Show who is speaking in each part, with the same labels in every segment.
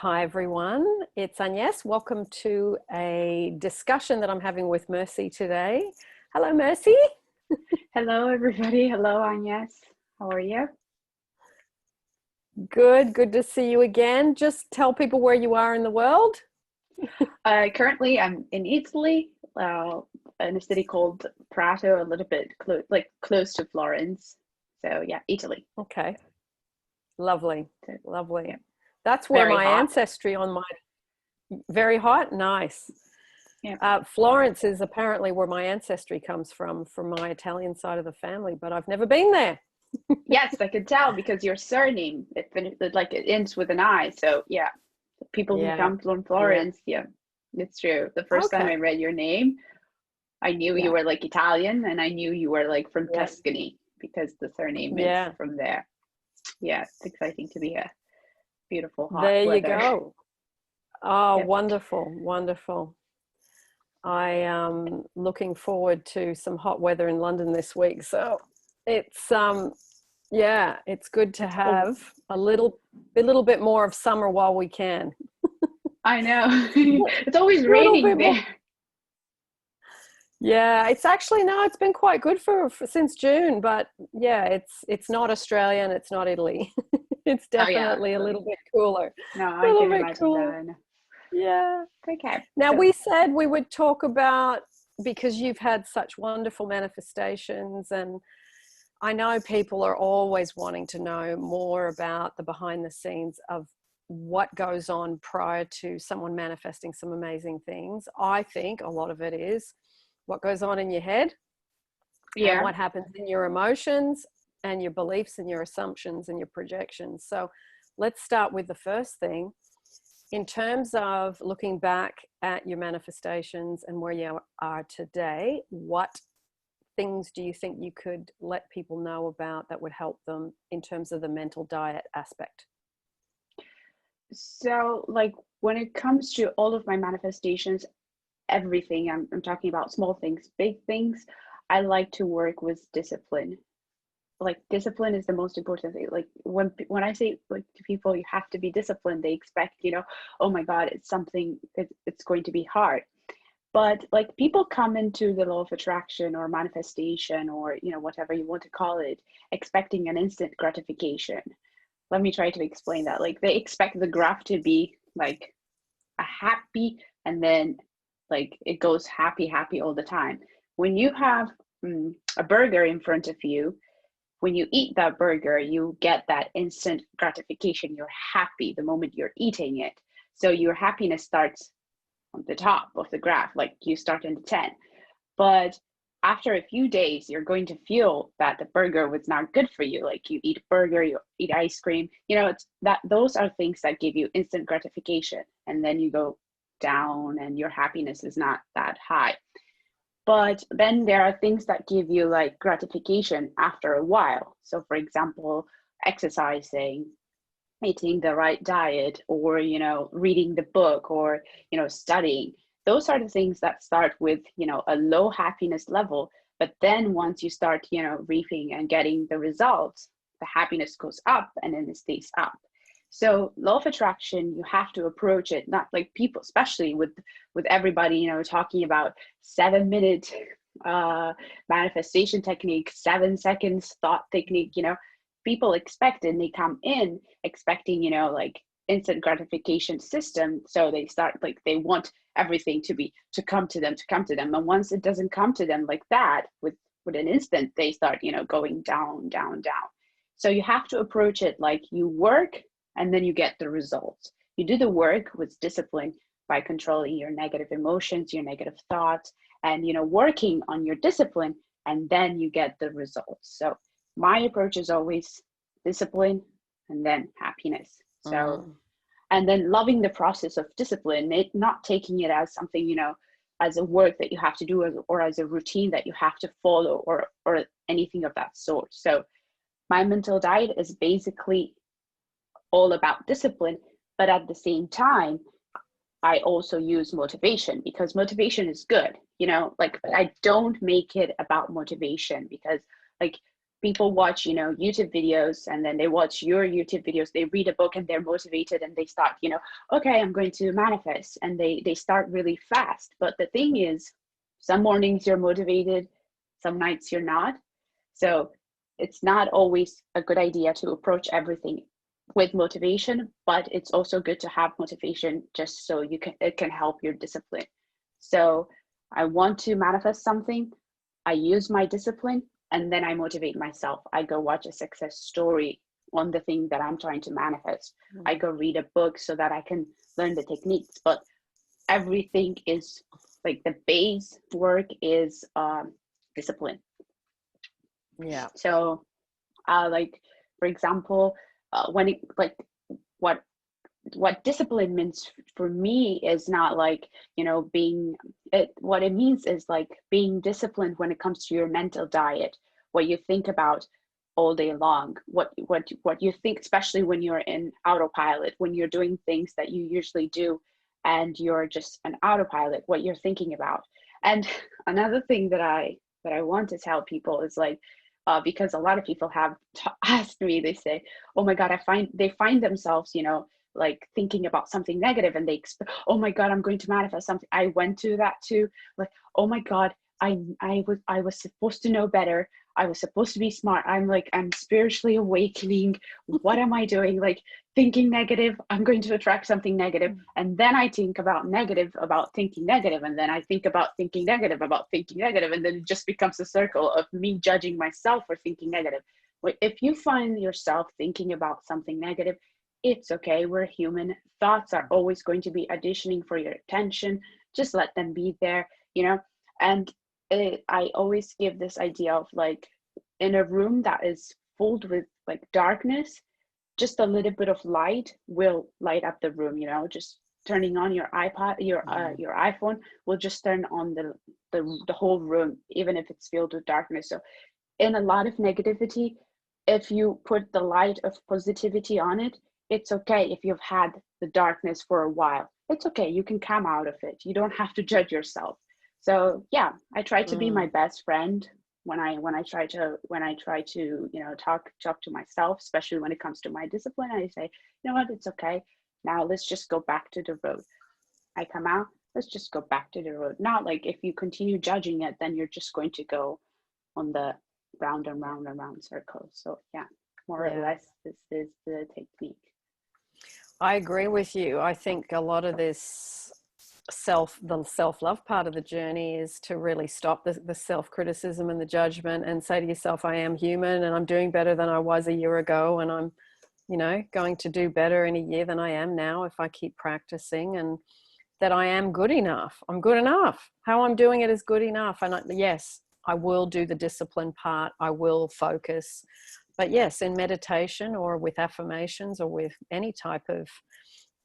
Speaker 1: Hi everyone, it's Agnes. Welcome to a discussion that I'm having with Mercy today. Hello Mercy.
Speaker 2: Hello, everybody. Hello, Agnes. How are you?
Speaker 1: Good to see you again. Just tell people where you are in the world.
Speaker 2: Currently, I'm in Italy, in a city called Prato, a little bit close to Florence. So yeah, Italy.
Speaker 1: Okay, lovely,
Speaker 2: So, yeah,
Speaker 1: lovely. That's where
Speaker 2: very
Speaker 1: my
Speaker 2: hot.
Speaker 1: ancestry on my very hot, nice.
Speaker 2: Yeah.
Speaker 1: Florence is apparently where my ancestry comes from my Italian side of the family, but I've never been there.
Speaker 2: Yes, I could tell because your surname it ends with an I. So yeah, people who
Speaker 1: Yeah,
Speaker 2: come from
Speaker 1: yeah.
Speaker 2: Florence, yeah, it's true. The first time
Speaker 1: Okay.
Speaker 2: I read your name, I knew you
Speaker 1: Yeah,
Speaker 2: were like Italian, and I knew you were like from
Speaker 1: yeah,
Speaker 2: Tuscany because the surname is
Speaker 1: yeah.
Speaker 2: from there. Yeah, it's exciting to be here. Beautiful hot
Speaker 1: There you
Speaker 2: weather.
Speaker 1: go. Oh,
Speaker 2: Yep.
Speaker 1: wonderful, wonderful. I am looking forward to some hot weather in London this week. So it's yeah, it's good to
Speaker 2: It's all
Speaker 1: have a little bit more of summer while we can.
Speaker 2: I know. It's always
Speaker 1: A little
Speaker 2: raining
Speaker 1: bit more.
Speaker 2: there.
Speaker 1: Yeah, it's actually no, it's been quite good for since June, but yeah, it's not Australian, it's not Italy. It's
Speaker 2: Oh yeah.
Speaker 1: definitely a little bit cooler.
Speaker 2: No,
Speaker 1: A
Speaker 2: I
Speaker 1: little
Speaker 2: can
Speaker 1: bit
Speaker 2: imagine
Speaker 1: cooler.
Speaker 2: that.
Speaker 1: Yeah.
Speaker 2: Okay.
Speaker 1: Now,
Speaker 2: So
Speaker 1: we said we would talk about, because you've had such wonderful manifestations, and I know people are always wanting to know more about the behind the scenes of what goes on prior to someone manifesting some amazing things. I think a lot of it is what goes on in your head and
Speaker 2: yeah.
Speaker 1: what happens in your emotions and your beliefs and your assumptions and your projections. So let's start with the first thing. In terms of looking back at your manifestations and where you are today, what things do you think you could let people know about that would help them in terms of the mental diet aspect?
Speaker 2: So like when it comes to all of my manifestations, everything I'm talking about small things, big things, I like to work with discipline. Like discipline is the most important thing. Like when I say like to people you have to be disciplined, they expect, oh my God, it's something it's going to be hard. But like people come into the law of attraction or manifestation or whatever you want to call it, expecting an instant gratification. Let me try to explain that. Like they expect the graph to be like a happy, and then like it goes happy happy all the time. When you have a burger in front of you, when you eat that burger, you get that instant gratification. You're happy the moment you're eating it. So your happiness starts on the top of the graph, like you start in the 10. But after a few days, you're going to feel that the burger was not good for you. Like you eat a burger, you eat ice cream, it's that those are things that give you instant gratification. And then you go down and your happiness is not that high. But then there are things that give you like gratification after a while. So for example, exercising, eating the right diet, or reading the book, or studying. Those are the things that start with a low happiness level, but then once you start reaping and getting the results, the happiness goes up and then it stays up. So law of attraction, you have to approach it not like people, especially with everybody talking about 7 minute manifestation technique, 7 seconds thought technique. People expect, and they come in expecting like instant gratification system, so they start like they want everything to come to them, and once it doesn't come to them like that with an instant, they start going down down down. So you have to approach it like you work and then you get the results. You do the work with discipline by controlling your negative emotions, your negative thoughts, and working on your discipline, and then you get the results. So my approach is always discipline and then happiness. So,
Speaker 1: Mm.
Speaker 2: and then loving the process of discipline, not taking it as something, as a work that you have to do, or as a routine that you have to follow, or anything of that sort. So my mental diet is basically all about discipline, but at the same time, I also use motivation, because motivation is good, like I don't make it about motivation, because like people watch, YouTube videos, and then they watch your YouTube videos, they read a book and they're motivated and they start, okay, I'm going to manifest, and they start really fast. But the thing is, some mornings you're motivated, some nights you're not. So it's not always a good idea to approach everything with motivation, but it's also good to have motivation just so it can help your discipline. So I want to manifest something, I use my discipline, and then I motivate myself. I go watch a success story on the thing that I'm trying to manifest. I go read a book so that I can learn the techniques. But everything is like, the base work is discipline.
Speaker 1: Yeah.
Speaker 2: So like, for example, when it, like, what discipline means for me is not like, what it means is like being disciplined when it comes to your mental diet, what you think about all day long, what you think, especially when you're in autopilot, when you're doing things that you usually do and you're just an autopilot, what you're thinking about. And another thing that I want to tell people is like, because a lot of people have asked me, they say, oh my God, they find themselves, like thinking about something negative, and they expect, oh my God, I'm going to manifest something. I went to that too. Like, oh my God, I was supposed to know better. I was supposed to be smart. I'm spiritually awakening. What am I doing? Like, thinking negative, I'm going to attract something negative. And then I think about negative, about thinking negative. And then I think about thinking negative, about thinking negative. And then it just becomes a circle of me judging myself for thinking negative. If you find yourself thinking about something negative, it's okay. We're human. Thoughts are always going to be auditioning for your attention. Just let them be there, And I always give this idea of like, in a room that is filled with like darkness, just a little bit of light will light up the room. Just turning on your iPod, your iPhone will just turn on the whole room, even if it's filled with darkness. So in a lot of negativity, if you put the light of positivity on it, it's okay. If you've had the darkness for a while, it's okay. You can come out of it. You don't have to judge yourself. So yeah, I try to be my best friend when I try to talk to myself, especially when it comes to my discipline. I say, you know what, it's okay. Now let's just go back to the road. I come out, let's just go back to the road. Not like, if you continue judging it, then you're just going to go on the round and round and round circle. So yeah, more or less, this is the technique.
Speaker 1: I agree with you. I think a lot of this the self-love part of the journey is to really stop the self-criticism and the judgment, and say to yourself, I am human and I'm doing better than I was a year ago, and I'm going to do better in a year than I am now if I keep practicing, and that I am good enough. I'm good enough. How I'm doing it is good enough. And yes, I will do the discipline part. I will focus. But yes, in meditation or with affirmations or with any type of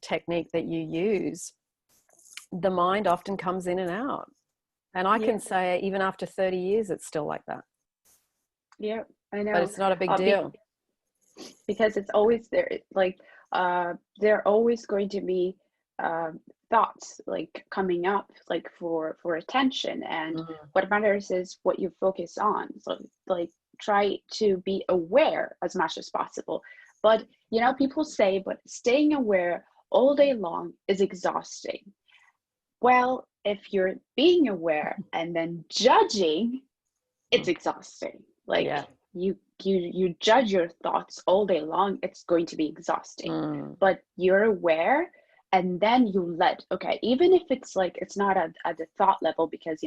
Speaker 1: technique that you use, the mind often comes in and out. And I can say even after 30 years, it's still like that.
Speaker 2: Yeah, I know.
Speaker 1: But it's not a big deal.
Speaker 2: Because it's always there. Like, there are always going to be thoughts like coming up, like for attention. And what matters is what you focus on. So like, try to be aware as much as possible. But people say, but staying aware all day long is exhausting. Well, if you're being aware and then judging, it's exhausting. Like, you judge your thoughts all day long, it's going to be exhausting. But you're aware, and then you okay, even if it's like, it's not at the thought level, because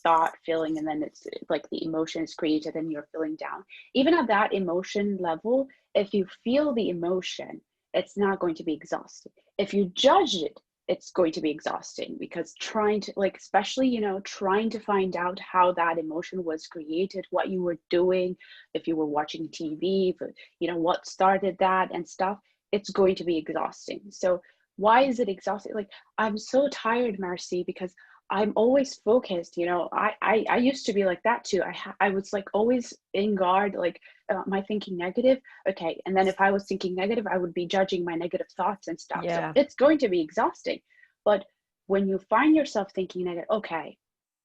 Speaker 2: thought, feeling, and then it's like the emotion is created and you're feeling down. Even at that emotion level, if you feel the emotion, it's not going to be exhausting. If you judge it, it's going to be exhausting, because trying to, like, especially trying to find out how that emotion was created, what you were doing, if you were watching TV, what started that and stuff, it's going to be exhausting. So why is it exhausting? Like, I'm so tired, Marcy, because I'm always focused. I used to be like that too. I was like always in guard, like, am I thinking negative? Okay. And then if I was thinking negative, I would be judging my negative thoughts and stuff. So it's going to be exhausting. But when you find yourself thinking negative, okay,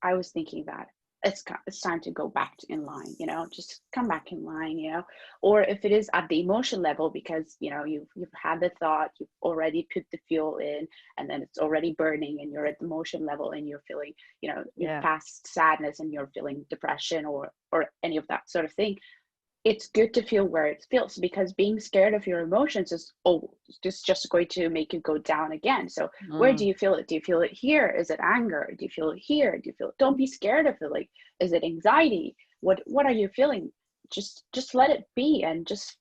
Speaker 2: I was thinking that. it's time to go back in line, just come back in line, or if it is at the emotion level, because you've had the thought, you've already put the fuel in, and then it's already burning, and you're at the emotion level, and you're feeling, you've passed sadness, and you're feeling depression or any of that sort of thing. It's good to feel where it feels, because being scared of your emotions is just going to make you go down again. So where do you feel it? Do you feel it here? Is it anger? Do you feel it here? Do you feel it? Don't be scared of it. Like, is it anxiety? What are you feeling? Just let it be, and just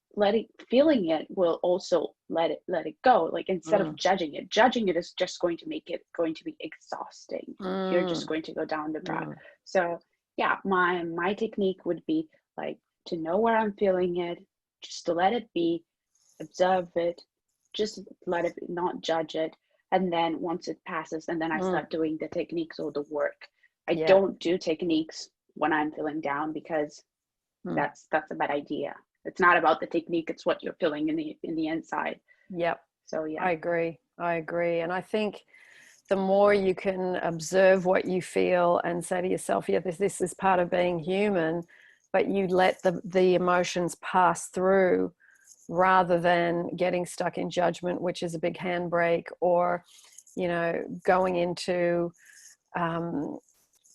Speaker 2: feeling it will also let it go. Like, instead of judging it is just going to make it going to be exhausting. You're just going to go down the path. So yeah, my technique would be like, to know where I'm feeling it, just to let it be, observe it, just let it be, not judge it. And then once it passes, and then I start doing the techniques or the work. I don't do techniques when I'm feeling down, because that's a bad idea. It's not about the technique, it's what you're feeling in the inside.
Speaker 1: Yep.
Speaker 2: So yeah.
Speaker 1: I agree. And I think the more you can observe what you feel and say to yourself, yeah, this is part of being human, but you let the emotions pass through, rather than getting stuck in judgment, which is a big handbrake, or, going into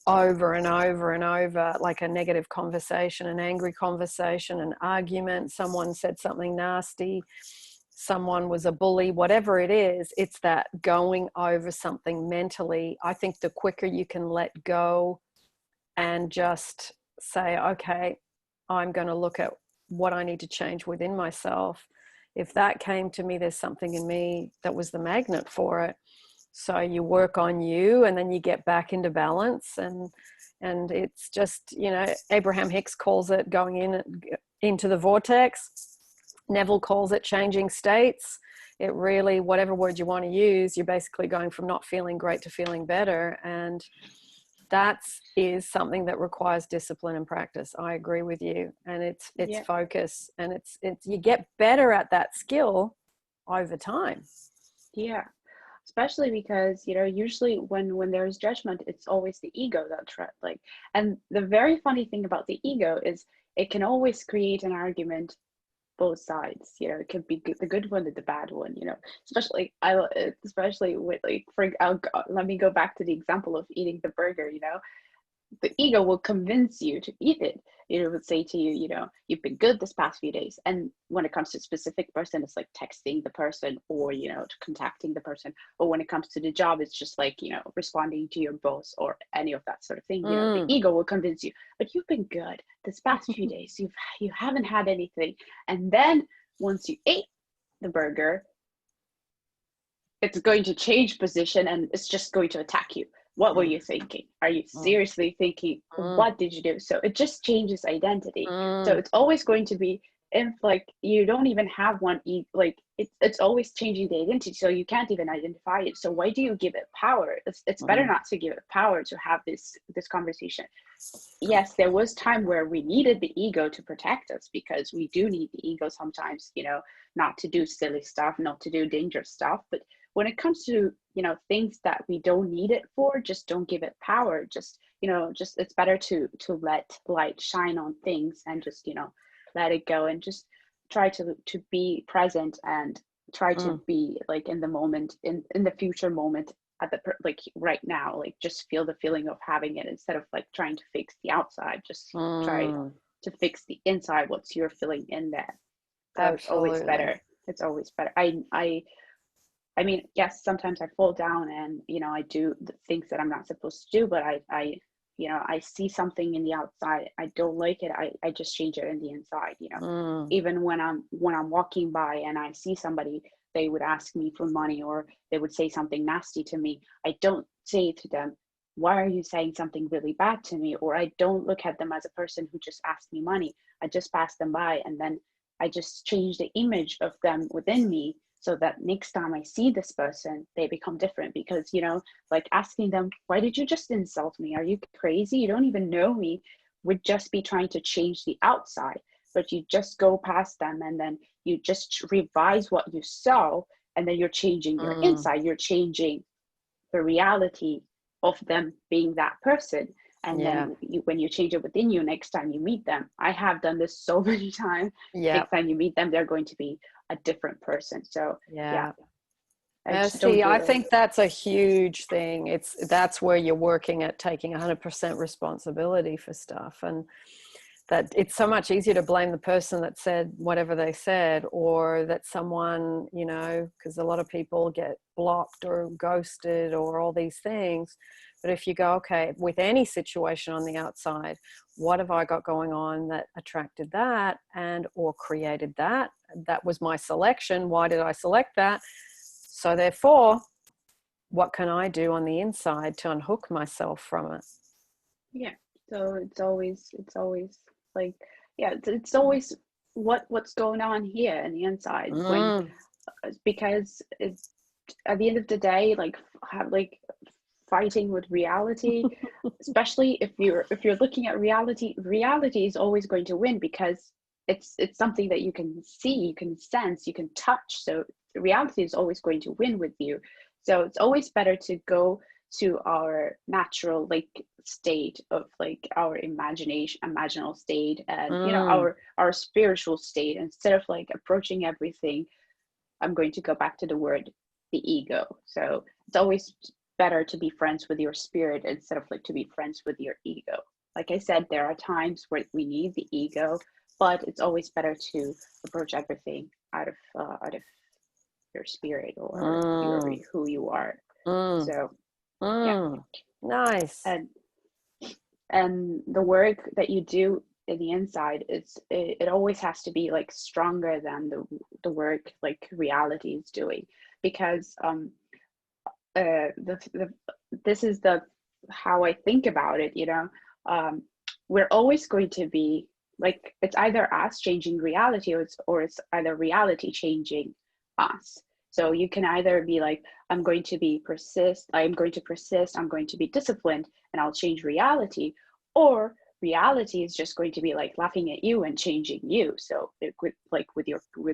Speaker 1: over and over and over, like a negative conversation, an angry conversation, an argument, someone said something nasty, someone was a bully, whatever it is, it's that going over something mentally. I think the quicker you can let go and just say, okay, I'm going to look at what I need to change within myself. If that came to me, there's something in me that was the magnet for it. So you work on you, and then you get back into balance. And it's just, Abraham Hicks calls it going into the vortex. Neville calls it changing states. It really, whatever word you want to use, you're basically going from not feeling great to feeling better. And that is something that requires discipline and practice. I agree with you. And it's focus, and it's you get better at that skill over time.
Speaker 2: Yeah. Especially because, usually when there's judgment, it's always the ego that's right. Like, and the very funny thing about the ego is it can always create an argument, both sides. It could be the good one and the bad one. Especially with let me go back to the example of eating the burger. The ego will convince you to eat it. It would say to you, you've been good this past few days. And when it comes to a specific person, it's like texting the person, or, contacting the person. Or when it comes to the job, it's just like, responding to your boss or any of that sort of thing. The ego will convince you, but you've been good this past few days. You haven't had anything. And then once you ate the burger, it's going to change position, and it's just going to attack you. What were you thinking? Are you seriously thinking? What did you do? So it just changes identity. So it's always going to be, if like you don't even have one, like it's always changing the identity. So you can't even identify it. So why do you give it power? It's better not to give it power, to have this conversation. Yes, there was time where we needed the ego to protect us, because we do need the ego sometimes, not to do silly stuff, not to do dangerous stuff. But when it comes to, things that we don't need it for, just don't give it power. Just it's better to let light shine on things, and just, let it go, and just try to be present, and try to be like in the moment, in the future moment, at the like right now, like just feel the feeling of having it, instead of like trying to fix the outside. Just try to fix the inside, what's you're feeling in there. So it's always better. I mean, yes, sometimes I fall down, and I do the things that I'm not supposed to do, but I see something in the outside, I don't like it, I just change it in the inside. Even when I'm walking by and I see somebody, they would ask me for money, or they would say something nasty to me, I don't say to them, why are you saying something really bad to me? Or I don't look at them as a person who just asked me money. I just pass them by, and then I just change the image of them within me, so that next time I see this person, they become different. Because, like asking them, why did you just insult me? Are you crazy? You don't even know me, would just be trying to change the outside. But you just go past them, and then you just revise what you saw, and then you're changing your inside. You're changing the reality of them being that person. And
Speaker 1: Yeah.
Speaker 2: then when you change it within you, next time you meet them, I have done this so many times.
Speaker 1: Yeah.
Speaker 2: Next time you meet them, they're going to be a different person. So yeah,
Speaker 1: Yeah.
Speaker 2: I just don't
Speaker 1: See,
Speaker 2: do
Speaker 1: I
Speaker 2: it.
Speaker 1: think that's a huge thing. That's where you're working at taking 100% responsibility for stuff. And that it's so much easier to blame the person that said whatever they said, or that someone, you know, because a lot of people get blocked or ghosted or all these things. But if you go, okay, with any situation on the outside, what have I got going on that attracted that and or created that? That was my selection. Why did I select that? So therefore, what can I do on the inside to unhook myself from it?
Speaker 2: Yeah. So it's always like, yeah, it's always what's going on here in the inside when,
Speaker 1: Mm.
Speaker 2: because it's, at the end of the day, like have like fighting with reality, especially if you're looking at reality, reality is always going to win because it's something that you can see, you can sense, you can touch. So reality is always going to win with you. So it's always better to go to our natural like state of like our imaginal state, and you know,
Speaker 1: Mm.
Speaker 2: our spiritual state, instead of like approaching everything. I'm going to go back to the word, the ego. So it's always better to be friends with your spirit instead of like to be friends with your ego. Like I said, there are times where we need the ego, but it's always better to approach everything out of your spirit, or your
Speaker 1: Mm.
Speaker 2: who you are.
Speaker 1: Mm.
Speaker 2: So yeah,
Speaker 1: Mm. Nice.
Speaker 2: and the work that you do in the inside, it always has to be like stronger than the work like reality is doing, because the this is the how I think about it, you know. We're always going to be like, it's either us changing reality, or it's either reality changing us. So you can either be like, I'm going to persist, I'm going to be disciplined, and I'll change reality, or reality is just going to be like laughing at you and changing you. So with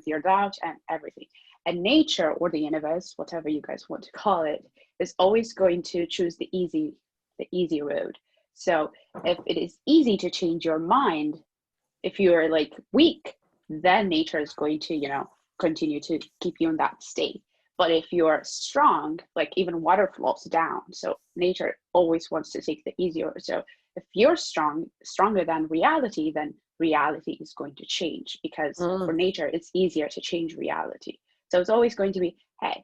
Speaker 2: your doubt and everything. And nature, or the universe, whatever you guys want to call it, is always going to choose the easy road. So if it is easy to change your mind, if you're like weak, then nature is going to, you know, continue to keep you in that state. But if you're strong, like even water flows down. So nature always wants to take the easier. So if you're stronger than reality, then reality is going to change, because for
Speaker 1: Mm.
Speaker 2: nature, it's easier to change reality. So it's always going to be, hey,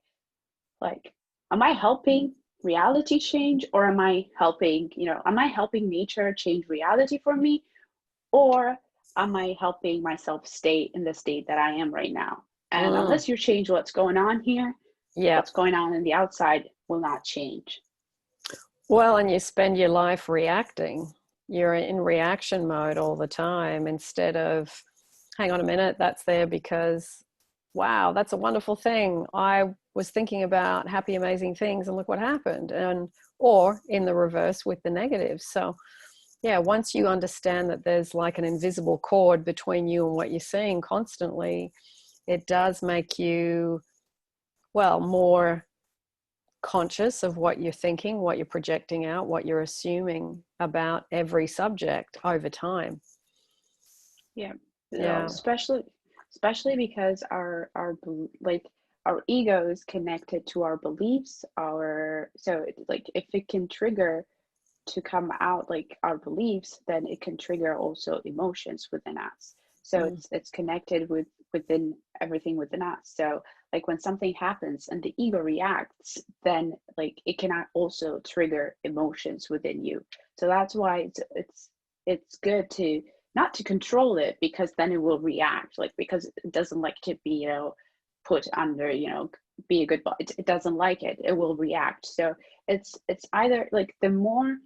Speaker 2: like, am I helping reality change, or am I helping, you know, am I helping nature change reality for me, or am I helping myself stay in the state that I am right now? And
Speaker 1: Mm.
Speaker 2: unless you change what's going on here,
Speaker 1: Yeah.
Speaker 2: what's going on in the outside will not change.
Speaker 1: Well, and you spend your life reacting. You're in reaction mode all the time instead of, hang on a minute, that's there because, wow, that's a wonderful thing. I was thinking about happy, amazing things and look what happened. And, or in the reverse with the negatives. So, yeah, once you understand that there's like an invisible cord between you and what you're seeing constantly, it does make you, well, more conscious of what you're thinking, what you're projecting out, what you're assuming about every subject over time.
Speaker 2: Yeah. So
Speaker 1: Yeah.
Speaker 2: especially because like our ego is connected to our beliefs, so like if it can trigger to come out like our beliefs, then it can trigger also emotions within us. So
Speaker 1: Mm.
Speaker 2: it's connected within everything within us. So like when something happens and the ego reacts, then like it can also trigger emotions within you. So that's why it's good to not to control it, because then it will react, like because it doesn't like to be, you know, put under, you know, be a good boy. It doesn't like it. It will react. So it's either like the more,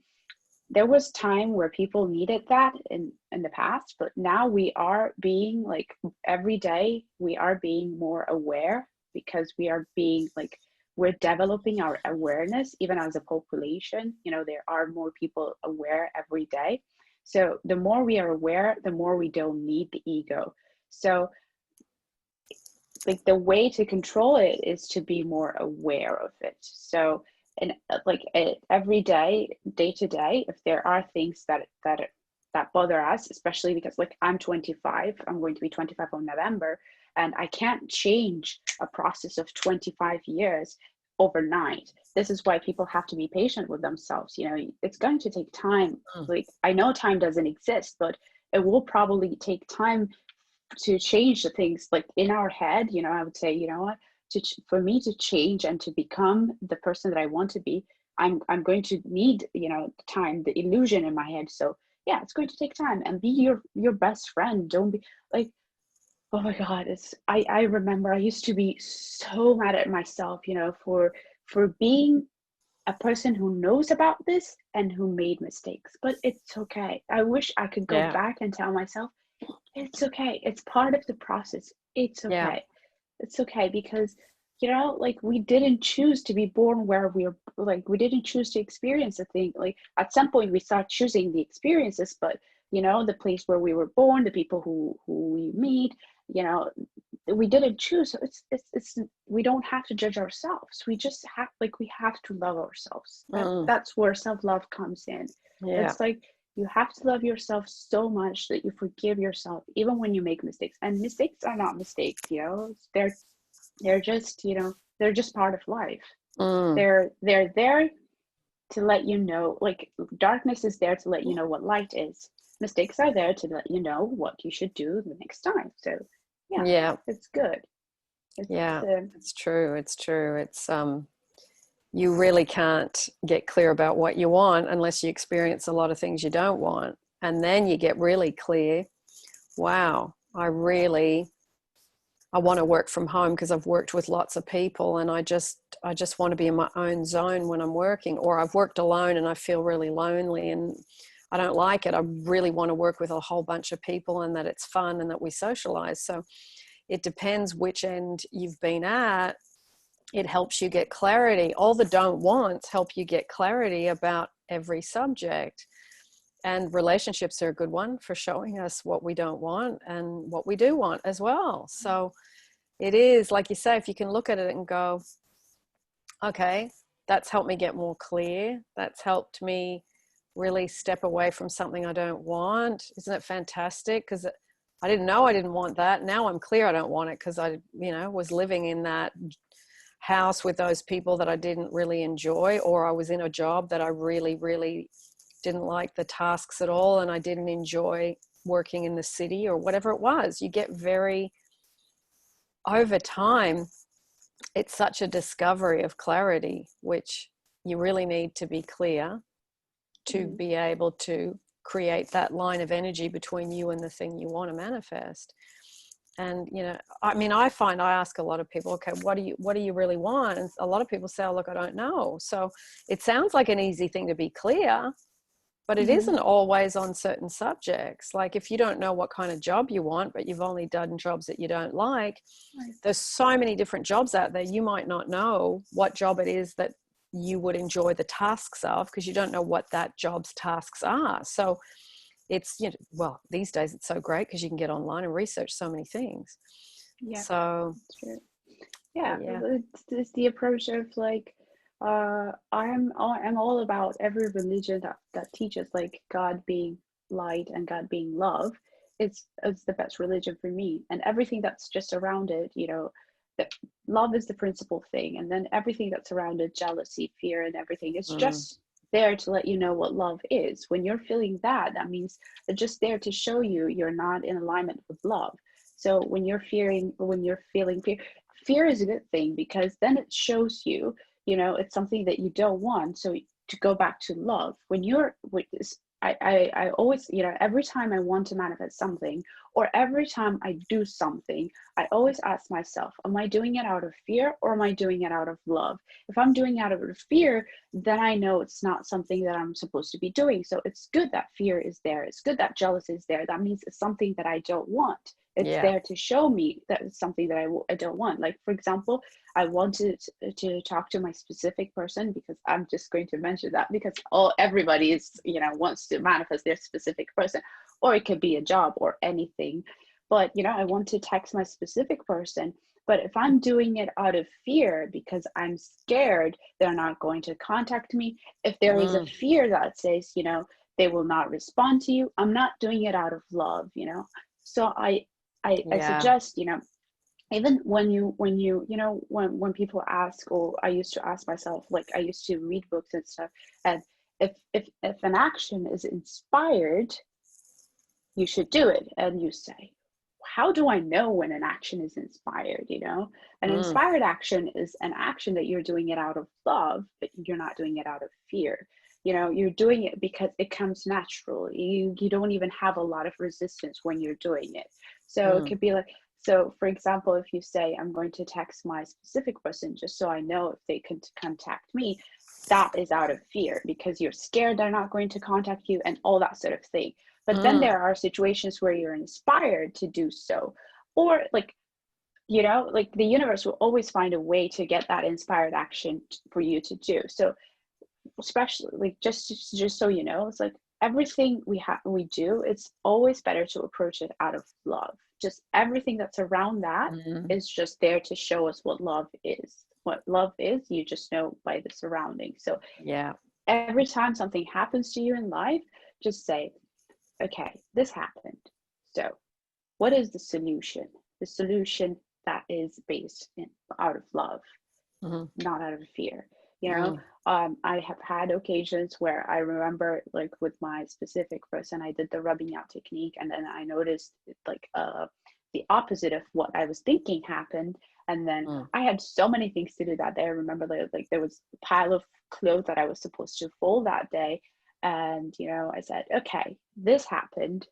Speaker 2: there was time where people needed that in the past, but now we are being like, every day we are being more aware, because we are being like, we're developing our awareness even as a population. You know, there are more people aware every day. So the more we are aware, the more we don't need the ego. So like the way to control it is to be more aware of it. So And like every day, day to day, if there are things that bother us, especially because like I'm 25, I'm going to be 25 on November, and I can't change a process of 25 years overnight. This is why people have to be patient with themselves. You know, it's going to take time. Like, I know time doesn't exist, but it will probably take time to change the things like in our head. You know, I would say, you know what, for me to change and to become the person that I want to be, I'm going to need, you know, time, the illusion in my head. So yeah, it's going to take time, and be your best friend. Don't be like, oh my God, I remember I used to be so mad at myself, you know, for being a person who knows about this and who made mistakes. But it's okay. I wish I could go
Speaker 1: Yeah.
Speaker 2: back and tell myself, it's okay. It's part of the process. It's
Speaker 1: Yeah.
Speaker 2: okay. It's okay, because, you know, like, we didn't choose to be born where we're like, we didn't choose to experience a thing. Like, at some point we start choosing the experiences, but, you know, the place where we were born, the people who we meet, you know, we didn't choose. So it's we don't have to judge ourselves. We just have, like, we have to love ourselves. That's where self-love comes in.
Speaker 1: Yeah.
Speaker 2: It's like, you have to love yourself so much that you forgive yourself even when you make mistakes. And mistakes are not mistakes, you know. They're just, you know, they're just part of life. They're there to let you know, like, darkness is there to let you know what light is. Mistakes are there to let you know what you should do the next time. So yeah, it's good.
Speaker 1: It's true. It's true. It's you really can't get clear about what you want unless you experience a lot of things you don't want, and then you get really clear. Wow, I want to work from home because I've worked with lots of people, and I just want to be in my own zone when I'm working. Or I've worked alone and I feel really lonely and I don't like it. I really want to work with a whole bunch of people and that it's fun and that we socialize. So it depends which end you've been at. It helps you get clarity. All the don't wants help you get clarity about every subject. And relationships are a good one for showing us what we don't want and what we do want as well. So it is, like you say, if you can look at it and go, okay, that's helped me get more clear. That's helped me really step away from something I don't want. Isn't it fantastic? Because I didn't know I didn't want that. Now I'm clear I don't want it, because I, you know, was living in that house with those people that I didn't really enjoy, or I was in a job that I really, really didn't like the tasks at all, and I didn't enjoy working in the city, or whatever it was. You get very, over time, it's such a discovery of clarity, which you really need to be clear to be able to create that line of energy between you and the thing you want to manifest. And, you know, I mean, I find I ask a lot of people, okay, what do you really want? And a lot of people say, oh, look, I don't know. So it sounds like an easy thing to be clear, but it isn't always on certain subjects. Like, if you don't know what kind of job you want, but you've only done jobs that you don't like, there's so many different jobs out there. You might not know what job it is that you would enjoy the tasks of, because you don't know what that job's tasks are. So it's, you know, well, these days it's so great because you can get online and research so many things.
Speaker 2: Yeah.
Speaker 1: So
Speaker 2: that's true. Yeah. It's the approach of like, I'm all about every religion that teaches like God being light and God being love. It's the best religion for me, and everything that's just around it, you know, that love is the principal thing, and then everything that's around it, jealousy, fear, and everything, is just there to let you know what love is. When you're feeling that means they're just there to show you you're not in alignment with love. So when you're feeling fear is a good thing, because then it shows you, you know, it's something that you don't want. So to go back to love, when you're with this, I always, you know, every time I want to manifest something, or every time I do something, I always ask myself, am I doing it out of fear, or am I doing it out of love? If I'm doing it out of fear, then I know it's not something that I'm supposed to be doing. So it's good that fear is there. It's good that jealousy is there. That means it's something that I don't want. It's there to show me that it's something that I don't want. Like, for example, I wanted to talk to my specific person, because I'm just going to mention that because everybody is, you know, wants to manifest their specific person, or it could be a job or anything. But, you know, I want to text my specific person, But if I'm doing it out of fear because I'm scared they're not going to contact me, if there is a fear that says, they will not respond to you, I'm not doing it out of love, So I suggest, even when people ask, or I used to ask myself, like I used to read books and stuff, and if an action is inspired, you should do it. And you say, how do I know when an action is inspired? An inspired action is an action that you're doing it out of love, but you're not doing it out of fear. You're doing it because it comes naturally. You don't even have a lot of resistance when you're doing it. So it could be like, so for example, if you say, I'm going to text my specific person just so I know if they can contact me, that is out of fear because you're scared they're not going to contact you and all that sort of thing. But then there are situations where you're inspired to do so, or like the universe will always find a way to get that inspired action for you to do. So especially like just so you know, it's like everything we do, it's always better to approach it out of love. Just everything that's around that is just there to show us what love is. What love is, you just know by the surroundings. So every time something happens to you in life, just say, okay, this happened. So what is the solution? The solution that is based out of love, not out of fear. I have had occasions where I remember, like with my specific person, I did the rubbing out technique, and then I noticed like the opposite of what I was thinking happened. And then I had so many things to do that day. I remember like there was a pile of clothes that I was supposed to fold that day. And, I said, okay, this happened.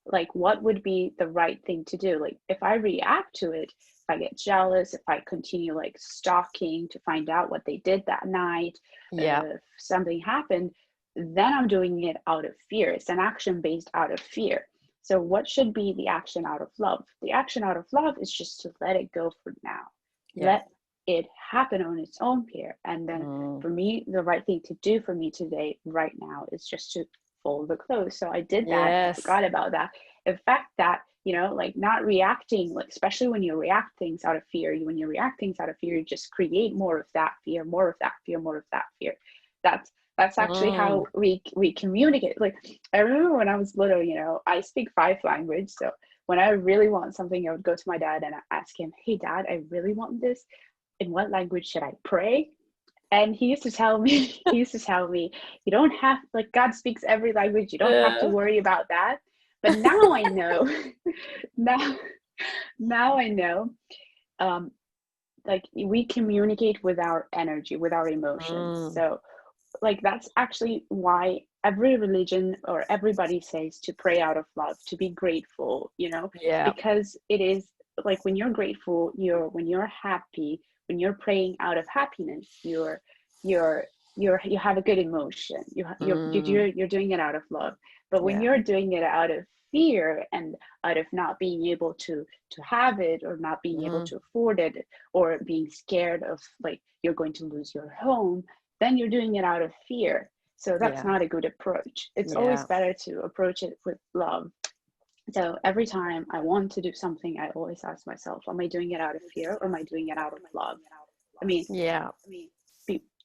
Speaker 2: Like, what would be the right thing to do? Like, if I react to it, if I get jealous, if I continue like stalking to find out what they did that night, if something happened, then I'm doing it out of fear. It's an action based out of fear. So what should be the action out of love? The action out of love is just to let it go for now. Let it happen on its own here. And then for me, the right thing to do for me today, right now, is just to fold the clothes. So I did that. I forgot about that. In fact, that, like not reacting, like especially when you react things out of fear, when you react things out of fear, you just create more of that fear, more of that fear, more of that fear. That's actually how we communicate. Like I remember when I was little, I speak 5 languages. So when I really want something, I would go to my dad and ask him, hey dad, I really want this. In what language should I pray? And he used to tell me, you don't have, like, God speaks every language. You don't have to worry about that. But now I know, now I know, like we communicate with our energy, with our emotions. So like, that's actually why every religion or everybody says to pray out of love, to be grateful, because it is like when you're grateful, when you're happy, when you're praying out of happiness, you have a good emotion. You're doing it out of love. But when you're doing it out of fear and out of not being able to have it, or not being able to afford it, or being scared of like you're going to lose your home, then you're doing it out of fear. So that's not a good approach. It's always better to approach it with love. So every time I want to do something, I always ask myself, am I doing it out of fear, or am I doing it out of love? I mean,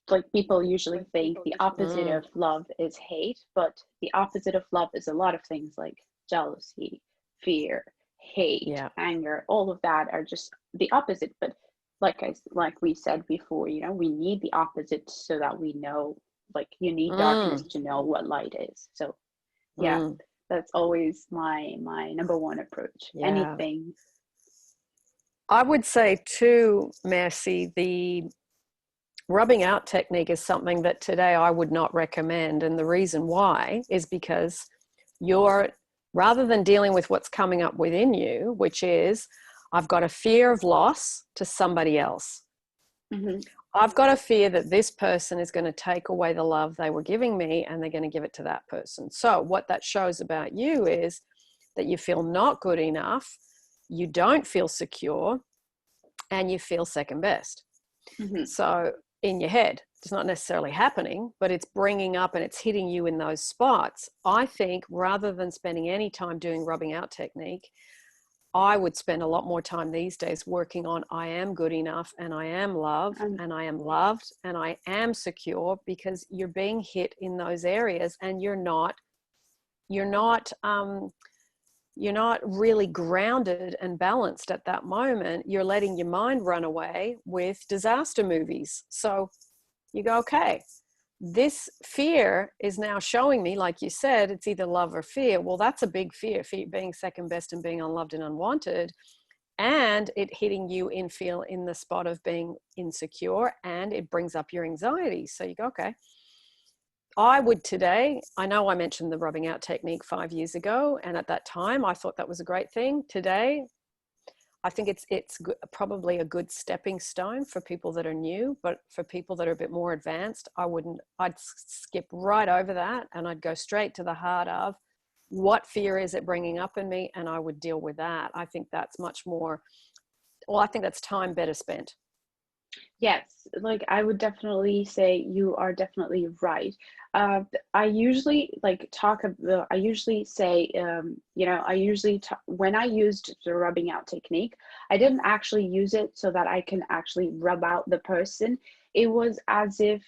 Speaker 2: like people usually think the opposite of love is hate, but the opposite of love is a lot of things like jealousy, fear, hate, anger. All of that are just the opposite. But like we said before, we need the opposite so that we know, like you need darkness to know what light is. So that's always my number one approach. Anything.
Speaker 1: I would say too, Mercy, the rubbing out technique is something that today I would not recommend. And the reason why is because rather than dealing with what's coming up within you, which is, I've got a fear of loss to somebody else. I've got a fear that this person is going to take away the love they were giving me, and they're going to give it to that person. So what that shows about you is that you feel not good enough, you don't feel secure, and you feel second best. So in your head, it's not necessarily happening, but it's bringing up and it's hitting you in those spots. I think rather than spending any time doing rubbing out technique, I would spend a lot more time these days working on I am good enough, and I am loved, and I am loved, and I am secure, because you're being hit in those areas, and you're not really grounded and balanced at that moment. You're letting your mind run away with disaster movies. So you go, okay, this fear is now showing me, like you said, it's either love or fear. Well, that's a big fear being second best and being unloved and unwanted, and it hitting you in the spot of being insecure, and it brings up your anxiety. So you go, okay, I would today, I know I mentioned the rubbing out technique 5 years ago, and at that time I thought that was a great thing. Today, I think it's probably a good stepping stone for people that are new, but for people that are a bit more advanced, I'd skip right over that, and I'd go straight to the heart of what fear is it bringing up in me, and I would deal with that. I think that's much more, well, I think that's time better spent.
Speaker 2: Yes, like I would definitely say you are definitely right. I usually like talk about, I usually say, I usually when I used the rubbing out technique, I didn't actually use it so that I can actually rub out the person. It was as if,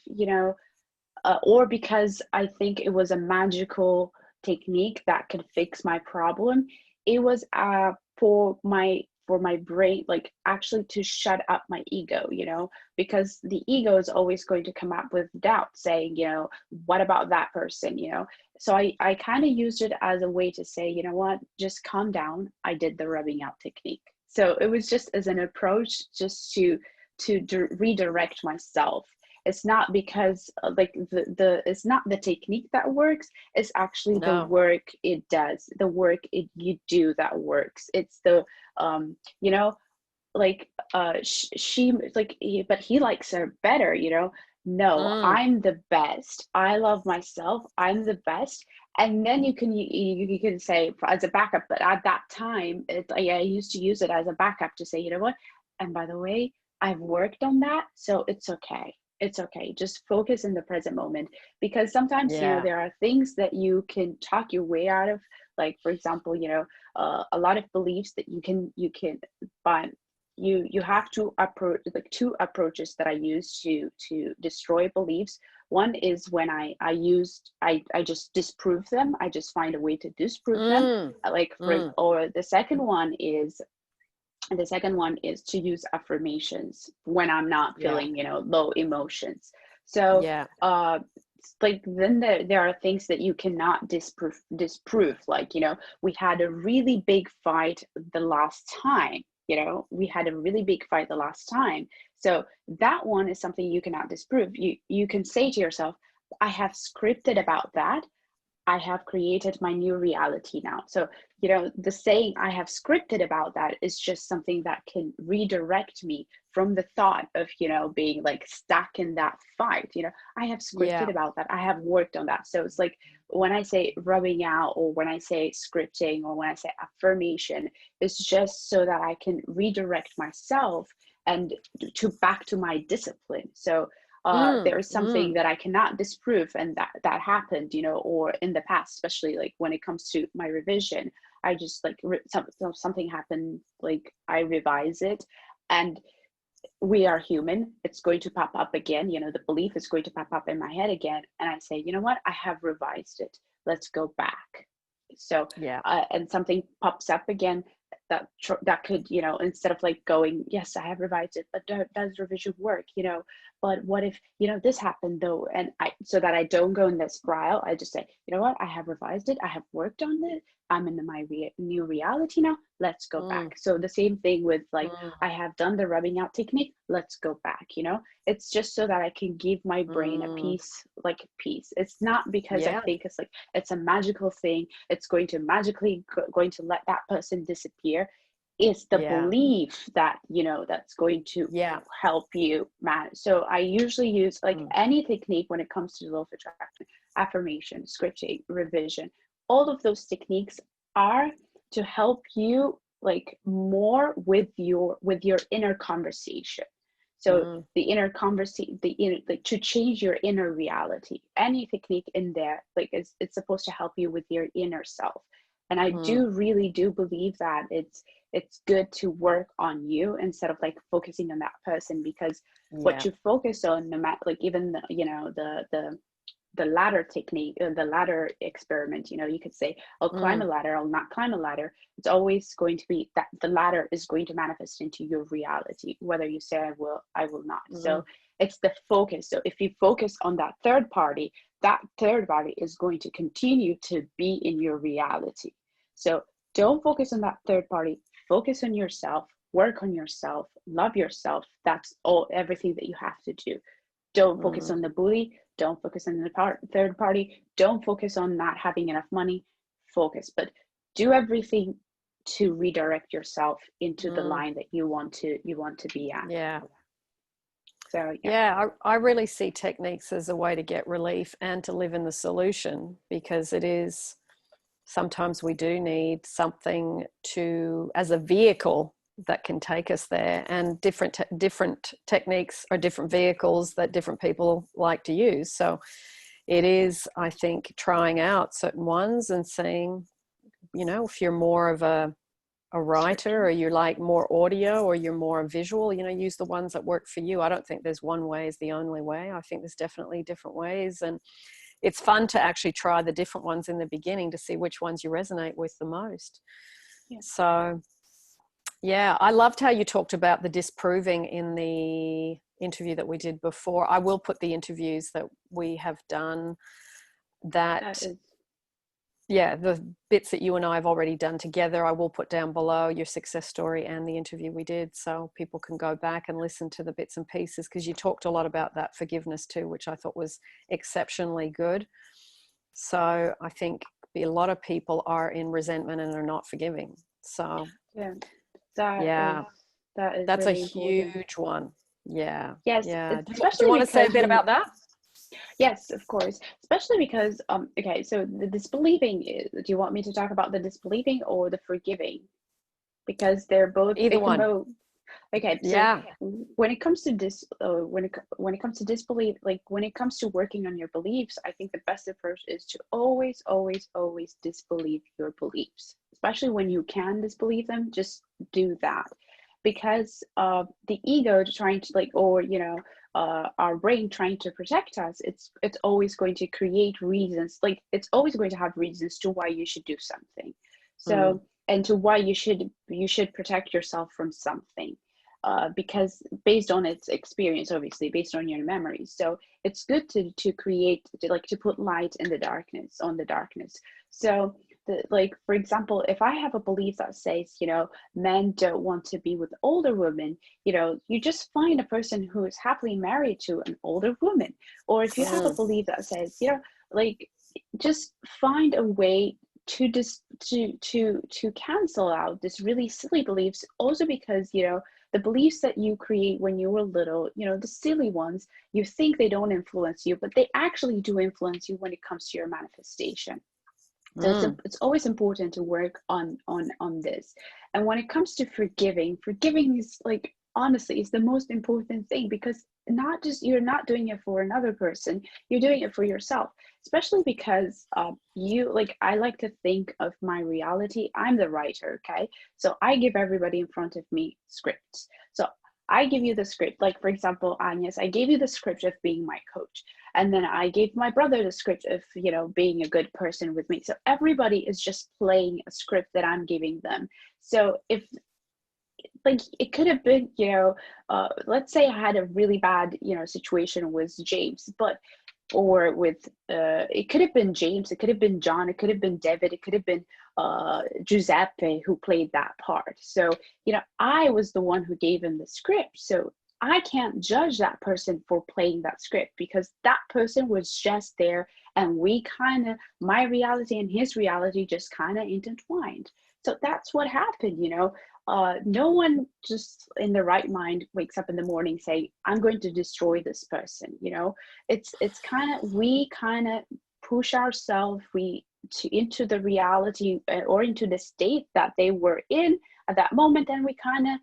Speaker 2: or because I think it was a magical technique that could fix my problem. It was for my brain, like actually to shut up my ego, because the ego is always going to come up with doubt, saying, what about that person, So I kind of used it as a way to say, you know what, just calm down. I did the rubbing out technique. So it was just as an approach, just to redirect myself. It's not because like the it's not the technique that works, it's actually the
Speaker 1: No.
Speaker 2: work it does, the work you do that works. It's the you know like she like but he likes her better, no,
Speaker 1: Mm.
Speaker 2: I'm the best, I love myself, I'm the best. And then you can say as a backup, but at that time I used to use it as a backup to say, you know what, and by the way, I've worked on that, so it's okay. It's okay. Just focus in the present moment, because sometimes,
Speaker 1: Yeah.
Speaker 2: there are things that you can talk your way out of. Like, for example, a lot of beliefs that you can find. You have to approach, like, two approaches that I use to destroy beliefs. One is when I just disprove them. I just find a way to disprove them.
Speaker 1: Mm.
Speaker 2: Like,
Speaker 1: Mm.
Speaker 2: or the second one is to use affirmations when I'm not
Speaker 1: Yeah.
Speaker 2: feeling, low emotions. So,
Speaker 1: Yeah.
Speaker 2: like, then there are things that you cannot disprove. Like, we had a really big fight the last time. We had a really big fight the last time. So that one is something you cannot disprove. You can say to yourself, I have scripted about that. I have created my new reality now. So, the saying I have scripted about that is just something that can redirect me from the thought of, being like stuck in that fight. I have
Speaker 1: Yeah.
Speaker 2: scripted about that. I have worked on that. So it's like when I say rubbing out, or when I say scripting, or when I say affirmation, it's just so that I can redirect myself and to back to my discipline. So there is something
Speaker 1: Mm.
Speaker 2: that I cannot disprove, and that happened, or in the past, especially like when it comes to my revision, I just like something happened, like I revise it, and we are human. It's going to pop up again. The belief is going to pop up in my head again, and I say, you know what? I have revised it. Let's go back. So,
Speaker 1: Yeah.
Speaker 2: and something pops up again that could, instead of like going, yes, I have revised it, but does revision work? But what if, this happened though? And so that I don't go in this spiral, I just say, you know what? I have revised it. I have worked on it. I'm in my new reality now. Let's go
Speaker 1: Mm.
Speaker 2: back. So the same thing with like,
Speaker 1: Mm.
Speaker 2: I have done the rubbing out technique. Let's go back. It's just so that I can give my brain a
Speaker 1: Mm.
Speaker 2: peace, like peace. It's not because I
Speaker 1: Yeah.
Speaker 2: think it's like it's a magical thing. It's going to magically going to let that person disappear. It's the
Speaker 1: Yeah.
Speaker 2: belief that that's going to
Speaker 1: Yeah.
Speaker 2: help you manage. So I usually use like
Speaker 1: Mm.
Speaker 2: any technique when it comes to law of attraction, affirmation, scripting, revision. All of those techniques are to help you like more with your inner conversation. So
Speaker 1: Mm.
Speaker 2: the inner conversation, like to change your inner reality. Any technique in there, like it's supposed to help you with your inner self. And I
Speaker 1: Mm.
Speaker 2: really do believe that it's good to work on you instead of like focusing on that person, because what
Speaker 1: Yeah.
Speaker 2: you focus on, no matter, like even the, the ladder technique, the ladder experiment, you could say, I'll climb a
Speaker 1: Mm.
Speaker 2: ladder, I'll not climb a ladder. It's always going to be that the ladder is going to manifest into your reality, whether you say I will not.
Speaker 1: Mm.
Speaker 2: So it's the focus. So if you focus on that third party is going to continue to be in your reality. So don't focus on that third party, focus on yourself, work on yourself, love yourself. That's all, everything that you have to do. Don't focus
Speaker 1: Mm.
Speaker 2: on the bully. Don't focus on the third party. Don't focus on not having enough money. Focus, but do everything to redirect yourself into the
Speaker 1: Mm.
Speaker 2: line that you want to be at.
Speaker 1: Yeah.
Speaker 2: So yeah.
Speaker 1: Yeah, I really see techniques as a way to get relief and to live in the solution, because it is, sometimes we do need something to, as a vehicle that can take us there, and different techniques are different vehicles that different people like to use. So it is, I think, trying out certain ones and seeing, if you're more of a writer, or you like more audio, or you're more visual, use the ones that work for you. I don't think there's one way is the only way. I think there's definitely different ways, and it's fun to actually try the different ones in the beginning to see which ones you resonate with the most.
Speaker 2: Yeah.
Speaker 1: So yeah, I loved how you talked about the disproving in the interview that we did before. I will put the interviews that we have done,
Speaker 2: That is,
Speaker 1: yeah, the bits that you and I have already done together, I will put down below, your success story and the interview we did, so people can go back and listen to the bits and pieces, because you talked a lot about that forgiveness too, which I thought was exceptionally good. So I think a lot of people are in resentment and are not forgiving. So
Speaker 2: yeah, that is
Speaker 1: yeah,
Speaker 2: that is
Speaker 1: that's a
Speaker 2: really important.
Speaker 1: huge one. Yeah.
Speaker 2: Yes,
Speaker 1: Yeah. Do you
Speaker 2: especially
Speaker 1: want to say a
Speaker 2: because
Speaker 1: bit
Speaker 2: when,
Speaker 1: about that?
Speaker 2: yes, of course, especially because okay, so the disbelieving is, do you want me to talk about the disbelieving or the forgiving? Because they're both,
Speaker 1: Either
Speaker 2: it can
Speaker 1: one.
Speaker 2: both. Okay, so
Speaker 1: Yeah.
Speaker 2: when it comes to when it comes to disbelief, like when it comes to working on your beliefs, I think the best approach is to always, always, always disbelieve your beliefs, especially when you can disbelieve them. Just do that, because the ego trying to, like, or our brain trying to protect us, it's always going to create reasons, like it's always going to have reasons to why you should do something.
Speaker 1: Mm.
Speaker 2: So, and to why you should protect yourself from something, because based on its experience, obviously based on your memories. So it's good to create, to put light in the darkness, on the darkness. So like, for example, if I have a belief that says, men don't want to be with older women, you just find a person who is happily married to an older woman. Or if you have a
Speaker 1: Mm.
Speaker 2: belief that says, like, just find a way to just to cancel out this really silly beliefs, also because the beliefs that you create when you were little, the silly ones, you think they don't influence you, but they actually do influence you when it comes to your manifestation. So
Speaker 1: Mm.
Speaker 2: it's always important to work on this. And when it comes to forgiving is, like, honestly, is the most important thing, because not just, you're not doing it for another person, you're doing it for yourself. Especially because like, I like to think of my reality. I'm the writer, okay? So I give everybody in front of me scripts. So I give you the script. Like, for example, Agnes, I gave you the script of being my coach. And then I gave my brother the script of, being a good person with me. So everybody is just playing a script that I'm giving them. So if, like, it could have been, let's say I had a really bad, situation with James, but, or with, it could have been James, it could have been John, it could have been David, it could have been Giuseppe who played that part. So, I was the one who gave him the script. So I can't judge that person for playing that script, because that person was just there, and we kind of, my reality and his reality just kind of intertwined. So that's what happened. No one just in the right mind wakes up in the morning say, I'm going to destroy this person. It's kind of, we kind of push ourselves into the reality, or into the state that they were in at that moment, and we kind of,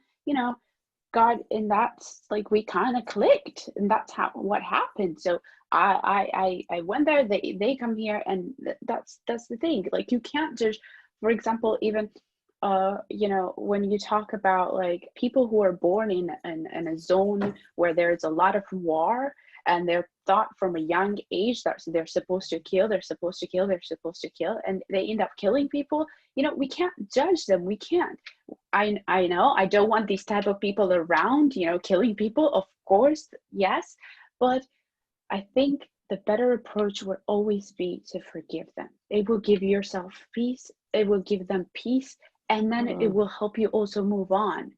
Speaker 2: God, and that's like, we kind of clicked, and that's what happened. So I went there, they come here, and that's the thing. Like, you can't just for example, even when you talk about like people who are born in a zone where there's a lot of war, and they're taught from a young age that they're supposed to kill, they're supposed to kill, they're supposed to kill, and they end up killing people. We can't judge them. We can't. I know I don't want these type of people around, killing people, of course, yes, but I think the better approach would always be to forgive them. It will give yourself peace, it will give them peace, and then it will help you also move on.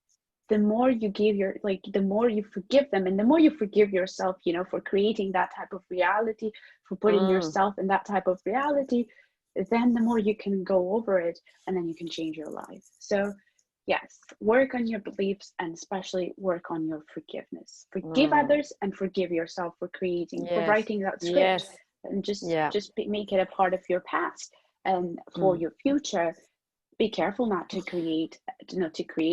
Speaker 2: The more you give the more you forgive them, and the more you forgive yourself, for creating that type of reality, for putting yourself in that type of reality, then the more you can go over it, and then you can change your life. So yes, work on your beliefs, and especially work on your forgiveness. Forgive others and forgive yourself for
Speaker 1: Yes.
Speaker 2: writing that script,
Speaker 1: Yes.
Speaker 2: and
Speaker 1: Yeah.
Speaker 2: make it a part of your past. And for your future, be careful not to create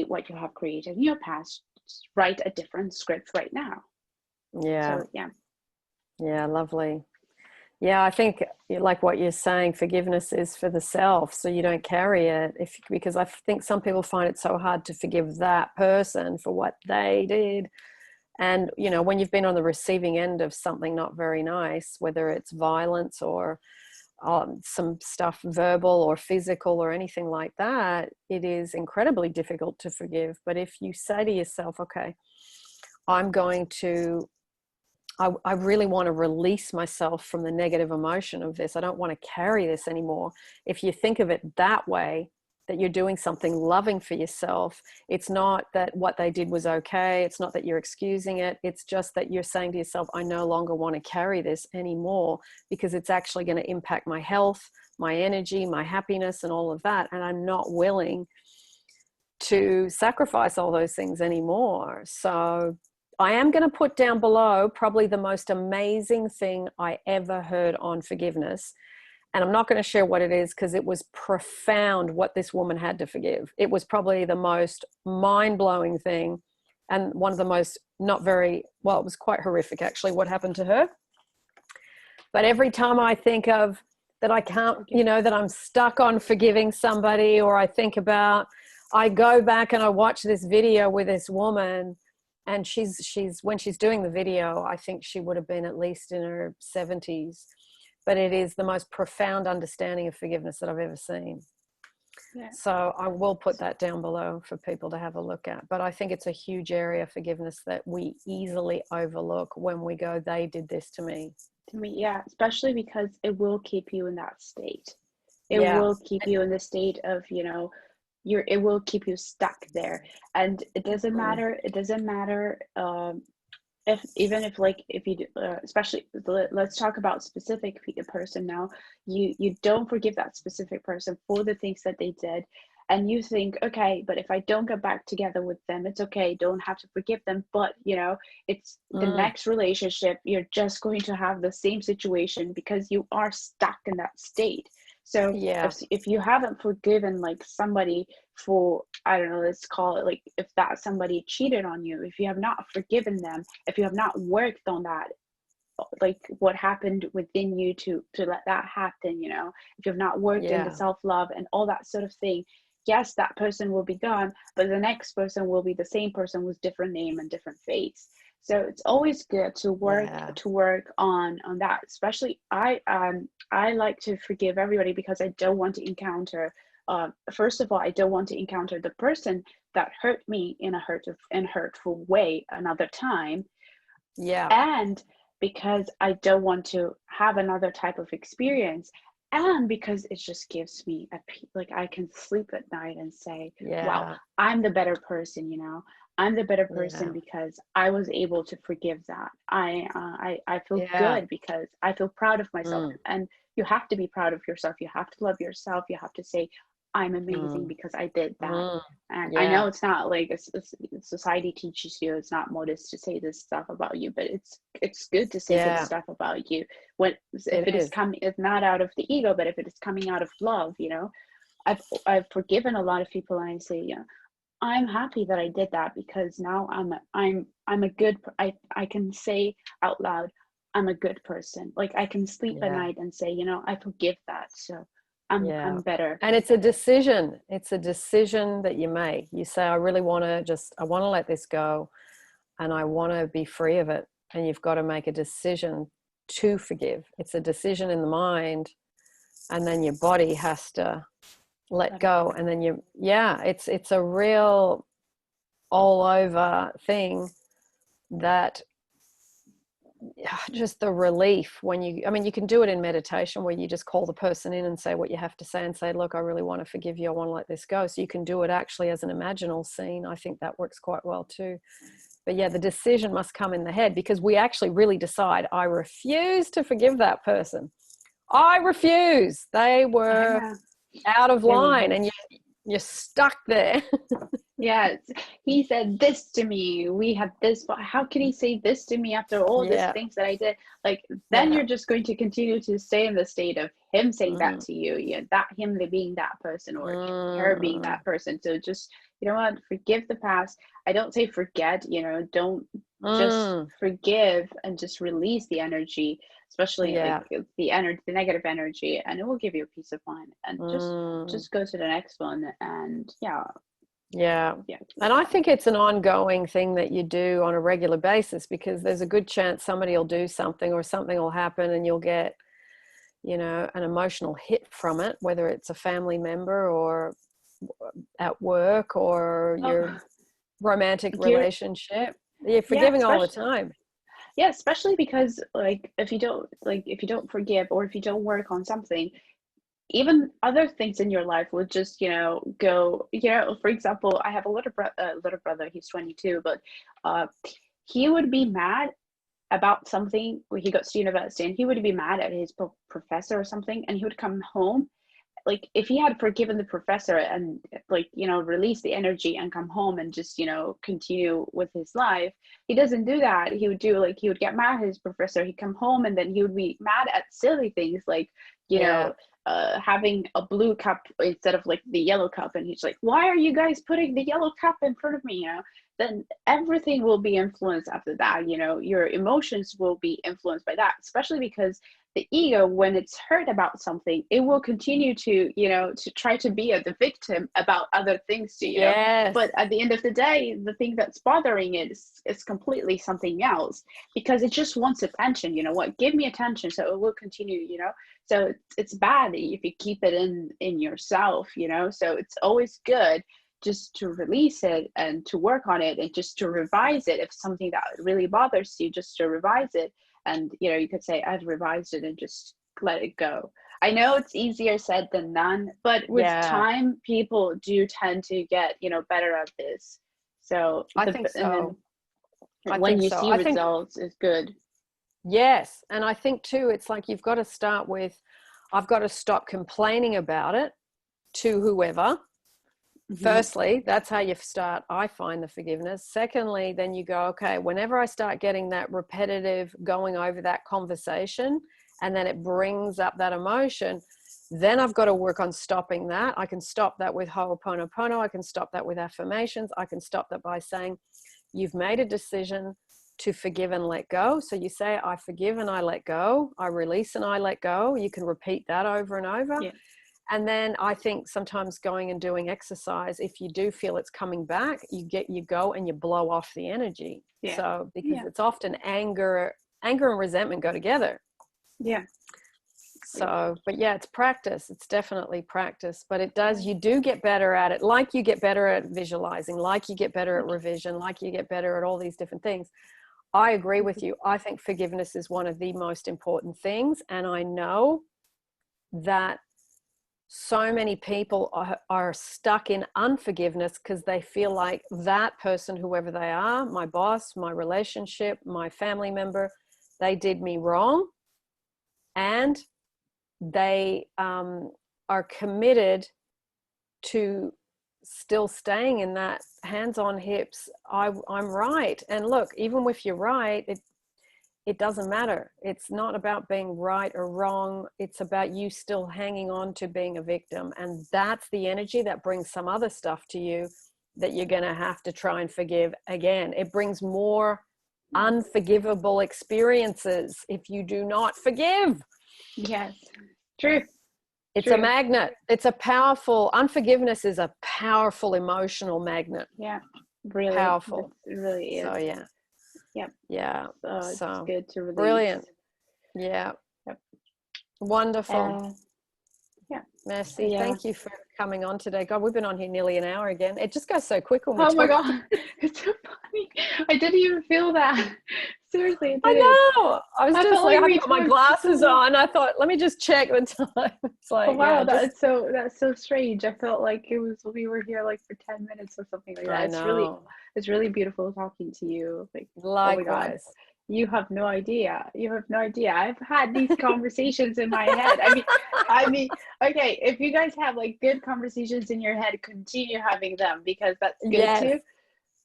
Speaker 2: what you have created in your past. Just write a different script right now.
Speaker 1: Yeah.
Speaker 2: So yeah.
Speaker 1: Yeah. Lovely. Yeah, I think like what you're saying, forgiveness is for the self, so you don't carry it. Because I think some people find it so hard to forgive that person for what they did. And when you've been on the receiving end of something not very nice, whether it's violence or some stuff verbal or physical or anything like that, it is incredibly difficult to forgive. But if you say to yourself, okay, I'm going to I really want to release myself from the negative emotion of this. I don't want to carry this anymore. If you think of it that way, that you're doing something loving for yourself, it's not that what they did was okay. It's not that you're excusing it. It's just that you're saying to yourself, I no longer want to carry this anymore, because it's actually going to impact my health, my energy, my happiness, and all of that. And I'm not willing to sacrifice all those things anymore. So I am going to put down below probably the most amazing thing I ever heard on forgiveness. And I'm not going to share what it is, because it was profound what this woman had to forgive. It was probably the most mind-blowing thing, and one of the most not very, well, it was quite horrific actually what happened to her. But every time I think of that, I can't, that I'm stuck on forgiving somebody, or I think about, I go back and I watch this video with this woman, and she's when she's doing the video, I think she would have been at least in her 70s. But it is the most profound understanding of forgiveness that I've ever seen. Yeah. So I will put that down below for people to have a look at. But I think it's a huge area of forgiveness that we easily overlook when we go, they did this to me.
Speaker 2: Yeah, especially because it will keep you in that state. It will keep you in the state of, it will keep you stuck there. And it doesn't matter. It doesn't matter if you especially, let's talk about specific person now. You don't forgive that specific person for the things that they did, and you think, okay, but if I don't get back together with them, it's okay, don't have to forgive them. But it's the next relationship, you're just going to have the same situation because you are stuck in that state. So if you haven't forgiven like somebody for, I don't know, let's call it like, if that somebody cheated on you, if you have not forgiven them, if you have not worked on that, like what happened within you to let that happen, if you have not worked in the self-love and all that sort of thing, yes, that person will be gone, but the next person will be the same person with different name and different face. So it's always good to work on that. Especially I like to forgive everybody because I don't want to encounter first of all, I don't want to encounter the person that hurt me in a hurtful way another time. And because I don't want to have another type of experience, and because it just gives me like I can sleep at night and say, wow, I'm the better person, I'm the better person because I was able to forgive that. I feel good because I feel proud of myself. And you have to be proud of yourself. You have to love yourself. You have to say, I'm amazing because I did that. And I know it's not like society teaches you, it's not modest to say this stuff about you, but it's good to say good stuff about you when it's not out of the ego, but if it is coming out of love. I've forgiven a lot of people, and I say, I'm happy that I did that because now I'm a good, I can say out loud, I'm a good person. Like I can sleep at night and say, I forgive that. So I'm better.
Speaker 1: And it's a decision. It's a decision that you make. You say, I really want to I want to let this go and I want to be free of it. And you've got to make a decision to forgive. It's a decision in the mind, and then your body has to let go. And then it's a real all over thing that just the relief when you can do it in meditation where you just call the person in and say what you have to say and say, look, I really want to forgive you. I want to let this go. So you can do it actually as an imaginal scene. I think that works quite well too. But yeah, the decision must come in the head, because we actually really decide, I refuse to forgive that person. I refuse. They were out of line, and you're stuck there.
Speaker 2: Yes, he said this to me. We had this, but how can he say this to me after all these things that I did? Like, then you're just going to continue to stay in the state of him saying that to you, that him being that person, or her being that person. So just, you know what, forgive the past. I don't say forget, don't just forgive and just release the energy, especially like the negative energy, and it will give you a peace of mind. And just go to the next one. And and
Speaker 1: I think it's an ongoing thing that you do on a regular basis, because there's a good chance somebody will do something or something will happen and you'll get, an emotional hit from it, whether it's a family member or at work or your romantic relationship. You're forgiving all the time.
Speaker 2: Yeah, especially because if you don't forgive, or if you don't work on something, even other things in your life would just go. For example, I have a little brother. He's 22, but he would be mad about something when he got to university, and he would be mad at his professor or something, and he would come home. Like, if he had forgiven the professor and release the energy and come home and just continue with his life, he doesn't do that. He would get mad at his professor. He'd come home and then he would be mad at silly things like having a blue cup instead of like the yellow cup, and he's like, why are you guys putting the yellow cup in front of me? Then everything will be influenced after that. Your emotions will be influenced by that, especially because the ego, when it's hurt about something, it will continue to to try to be the victim about other things to but at the end of the day, the thing that's bothering it is completely something else, because it just wants attention. Give me attention, so it will continue. So it's bad if you keep it in yourself. So it's always good just to release it and to work on it, and just to revise it. If something that really bothers you, just to revise it. And you could say, I've revised it, and just let it go. I know it's easier said than done, but with time, people do tend to get better at this. So
Speaker 1: I think so.
Speaker 2: And when you see results, is good.
Speaker 1: Yes, and I think too, it's like you've got to start with, I've got to stop complaining about it to whoever. Firstly, that's how you start, I find, the forgiveness. Secondly, then you go, okay, whenever I start getting that repetitive going over that conversation, and then it brings up that emotion, then I've got to work on stopping that. I can stop that with Ho'oponopono. I can stop that with affirmations. I can stop that by saying, you've made a decision to forgive and let go. So you say, I forgive and I let go. I release and I let go. You can repeat that over and over. Yeah. And then I think sometimes going and doing exercise, if you do feel it's coming back, you go and you blow off the energy. Yeah. So because it's often anger and resentment go together.
Speaker 2: Yeah.
Speaker 1: So, but yeah, it's practice. It's definitely practice, but you do get better at it. Like you get better at visualizing, like you get better at revision, like you get better at all these different things. I agree with you. I think forgiveness is one of the most important things. And I know that so many people are stuck in unforgiveness because they feel like that person, whoever they are, my boss, my relationship, my family member, they did me wrong. And they are committed to still staying in that hands on hips. I'm right. And look, even if you're right, it doesn't matter. It's not about being right or wrong. It's about you still hanging on to being a victim. And that's the energy that brings some other stuff to you that you're going to have to try and forgive again. It brings more unforgivable experiences if you do not forgive.
Speaker 2: Yes, true.
Speaker 1: It's
Speaker 2: True.
Speaker 1: a magnet. It's a powerful, unforgiveness is a powerful emotional magnet.
Speaker 2: Yeah, really
Speaker 1: Powerful.
Speaker 2: It really is.
Speaker 1: So yeah.
Speaker 2: Yep.
Speaker 1: Yeah.
Speaker 2: It's
Speaker 1: So
Speaker 2: good to release.
Speaker 1: brilliant. Yeah.
Speaker 2: Yep.
Speaker 1: Wonderful.
Speaker 2: Yeah.
Speaker 1: Merci.
Speaker 2: Yeah.
Speaker 1: Thank you for coming on today. God, we've been on here nearly an hour again. It just goes so quick when we
Speaker 2: Oh my
Speaker 1: talk.
Speaker 2: God, it's so funny. I didn't even feel that. Seriously, it
Speaker 1: I
Speaker 2: didn't.
Speaker 1: know. I was
Speaker 2: I
Speaker 1: just
Speaker 2: felt
Speaker 1: like,
Speaker 2: like
Speaker 1: I
Speaker 2: we
Speaker 1: got my
Speaker 2: talked
Speaker 1: glasses
Speaker 2: so much.
Speaker 1: on. I thought, let me just check the time. It's
Speaker 2: Oh
Speaker 1: like,
Speaker 2: wow,
Speaker 1: yeah, just,
Speaker 2: that's so strange. I felt like we were here like for 10 minutes or something like that.
Speaker 1: I know.
Speaker 2: It's really beautiful talking to you. Like, oh my God.
Speaker 1: Likewise.
Speaker 2: You have no idea. You have no idea. I've had these conversations in my head. I mean, okay, if you guys have like good conversations in your head, continue having them because that's good
Speaker 1: Yes.
Speaker 2: too.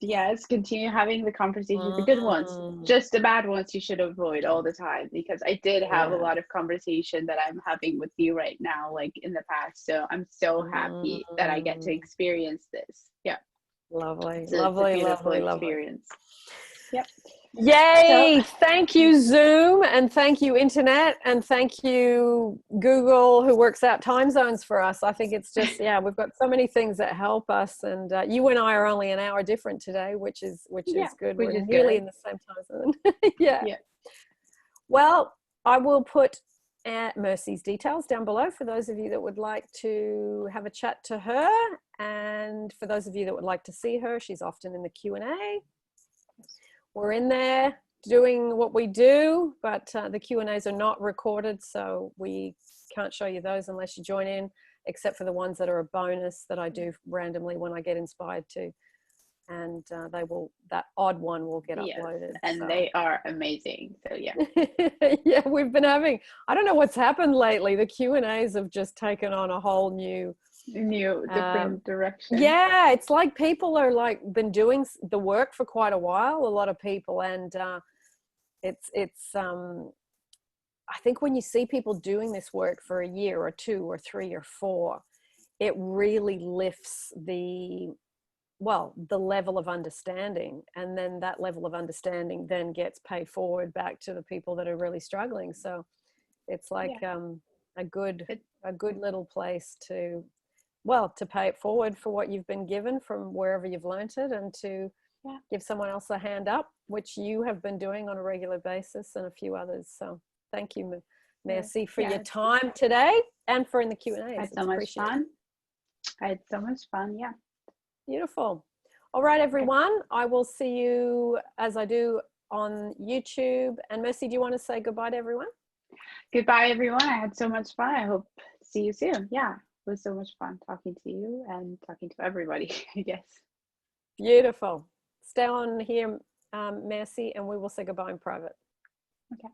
Speaker 2: Yes, continue having the conversations, the good ones. Just the bad ones you should avoid all the time because I did have a lot of conversation that I'm having with you right now, like in the past. So I'm so happy that I get to experience this. Yeah.
Speaker 1: Lovely,
Speaker 2: It's
Speaker 1: lovely,
Speaker 2: a beautiful
Speaker 1: lovely, lovely.
Speaker 2: experience. Yep.
Speaker 1: Yay!
Speaker 2: So,
Speaker 1: Thank you, Zoom, and thank you, Internet, and thank you, Google, who works out time zones for us. I think it's just, yeah, we've got so many things that help us, and you and I are only an hour different today, which is good.
Speaker 2: which
Speaker 1: We're
Speaker 2: is
Speaker 1: nearly
Speaker 2: good.
Speaker 1: in the same time zone. Yeah.
Speaker 2: Yeah.
Speaker 1: Well, I will put Mercy's details down below for those of you that would like to have a chat to her, and for those of you that would like to see her, she's often in the Q&A. We're in there doing what we do, but the Q&As are not recorded, so we can't show you those unless you join in, except for the ones that are a bonus that I do randomly when I get inspired to. And that odd one will get uploaded.
Speaker 2: And so. They are amazing. So yeah.
Speaker 1: Yeah, we've been having, I don't know what's happened lately. The Q&As have just taken on a whole new
Speaker 2: different direction.
Speaker 1: Yeah, it's like people are like been doing the work for quite a while, a lot of people, and it's I think when you see people doing this work for a year or two or three or four, it really lifts the level of understanding, and then that level of understanding then gets paid forward back to the people that are really struggling. So it's like a good little place to pay it forward for what you've been given from wherever you've learnt it, and to give someone else a hand up, which you have been doing on a regular basis, and a few others. So thank you, Merci, for your time today and for in the Q&As.
Speaker 2: I had so much fun. I had so much fun. Yeah.
Speaker 1: Beautiful. All right, everyone. I will see you as I do on YouTube. And Merci, do you want to say goodbye to everyone?
Speaker 2: Goodbye, everyone. I had so much fun. I hope to see you soon. Yeah. It was so much fun talking to you and talking to everybody, I guess.
Speaker 1: Beautiful. Stay on here, Merci, and we will say goodbye in private.
Speaker 2: Okay.